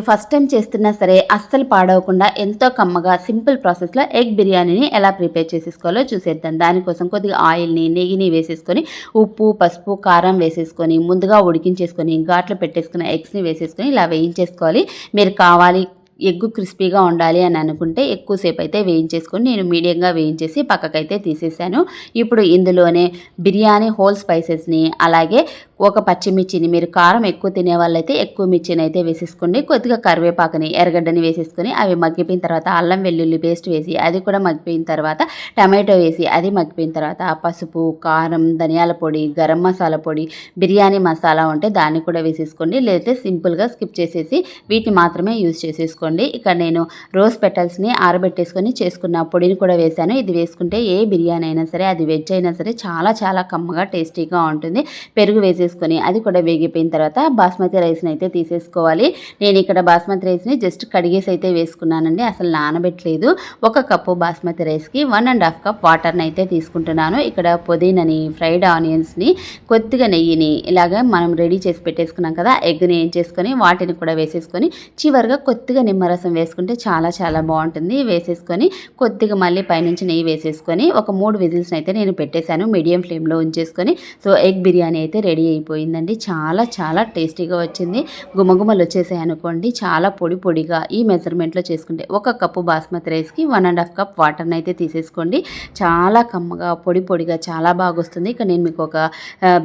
First time చేస్తున్నా సరే అస్సలు పాడవకుండా ఎంతో కమ్మగా సింపుల్ ప్రాసెస్లో ఎగ్ బిర్యానీని ఎలా ప్రిపేర్ చేసేసుకోవాలో చూసేద్దాం. దానికోసం కొద్దిగా ఆయిల్ని నెయ్యిని వేసేసుకొని ఉప్పు పసుపు కారం వేసేసుకొని ముందుగా ఉడికించేసుకొని ఘాట్లు పెట్టేసుకున్న ఎగ్స్ని వేసేసుకొని ఇలా వేయించేసుకోవాలి. మీరు కావాలి ఎగ్గు క్రిస్పీగా ఉండాలి అని అనుకుంటే ఎక్కువసేపు అయితే వేయించేసుకొని నేను మీడియంగా వేయించేసి పక్కకైతే తీసేసాను. ఇప్పుడు ఇందులోనే బిర్యానీ హోల్ స్పైసెస్ని అలాగే ఒక పచ్చిమిర్చిని, మీరు కారం ఎక్కువ తినే వాళ్ళైతే ఎక్కువ మిర్చిని అయితే వేసేసుకోండి. కొద్దిగా కరివేపాకుని ఎర్రగడ్డని వేసేసుకొని అవి మగ్గిపోయిన తర్వాత అల్లం వెల్లుల్లి పేస్ట్ వేసి అది కూడా మగ్గిపోయిన తర్వాత టమాటో వేసి అది మగ్గిపోయిన తర్వాత పసుపు కారం ధనియాల పొడి గరం మసాలా పొడి బిర్యానీ మసాలా ఉంటే దాన్ని కూడా వేసేసుకోండి. లేదంటే సింపుల్గా స్కిప్ చేసేసి వీటిని మాత్రమే యూజ్ చేసేసుకోండి. ఇక్కడ నేను రోజ్ పెటల్స్ని ఆరబెట్టేసుకొని చేసుకున్న పొడిని కూడా వేసాను. ఇది వేసుకుంటే ఏ బిర్యానీ అయినా సరే అది వెజ్ అయినా సరే చాలా చాలా కమ్మగా టేస్టీగా ఉంటుంది. పెరుగు వేసేసుకొని అది కూడా వేగిపోయిన తర్వాత బాస్మతి రైస్ని అయితే తీసేసుకోవాలి. నేను ఇక్కడ బాస్మతి రైస్ని జస్ట్ కడిగేసి అయితే వేసుకున్నానండి, అసలు నానబెట్టలేదు. 1 కప్పు బాస్మతి రైస్కి 1.5 కప్ వాటర్ని అయితే తీసుకుంటున్నాను. ఇక్కడ పుదీనాని ఫ్రైడ్ ఆనియన్స్ని కొద్దిగా నెయ్యిని ఇలాగ మనం రెడీ చేసి పెట్టేసుకున్నాం కదా ఎగ్ని ఏం చేసుకొని వాటిని కూడా వేసేసుకొని చివరిగా కొద్దిగా నిమ్మరసం వేసుకుంటే చాలా చాలా బాగుంటుంది. వేసేసుకొని కొద్దిగా మళ్ళీ పైనుంచి నెయ్యి వేసేసుకొని ఒక 3 విజిల్స్ని అయితే నేను పెట్టేశాను మీడియం ఫ్లేమ్లో ఉంచేసుకొని. సో ఎగ్ బిర్యానీ అయితే రెడీ అయిపోయిందండి. చాలా చాలా టేస్టీగా వచ్చింది. గుమగుమలు వచ్చేసాయి అనుకోండి. చాలా పొడి పొడిగా ఈ మెజర్మెంట్లో చేసుకుంటే 1 కప్పు బాస్మతి రైస్కి 1.5 కప్ వాటర్ని అయితే తీసేసుకోండి. చాలా కమ్మగా పొడి పొడిగా చాలా బాగా వస్తుంది. ఇక్కడ నేను మీకు ఒక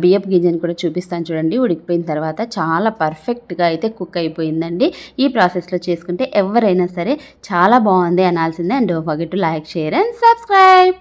బియ్యపు గింజని కూడా చూపిస్తాను చూడండి. ఉడికిపోయిన తర్వాత చాలా పర్ఫెక్ట్గా అయితే కుక్ అయిపోయిందండి. ఈ ప్రాసెస్లో చేసుకుంటే ఎవరైనా సరే చాలా బాగుంది అనాల్సిందే. And don't forget to like share and subscribe.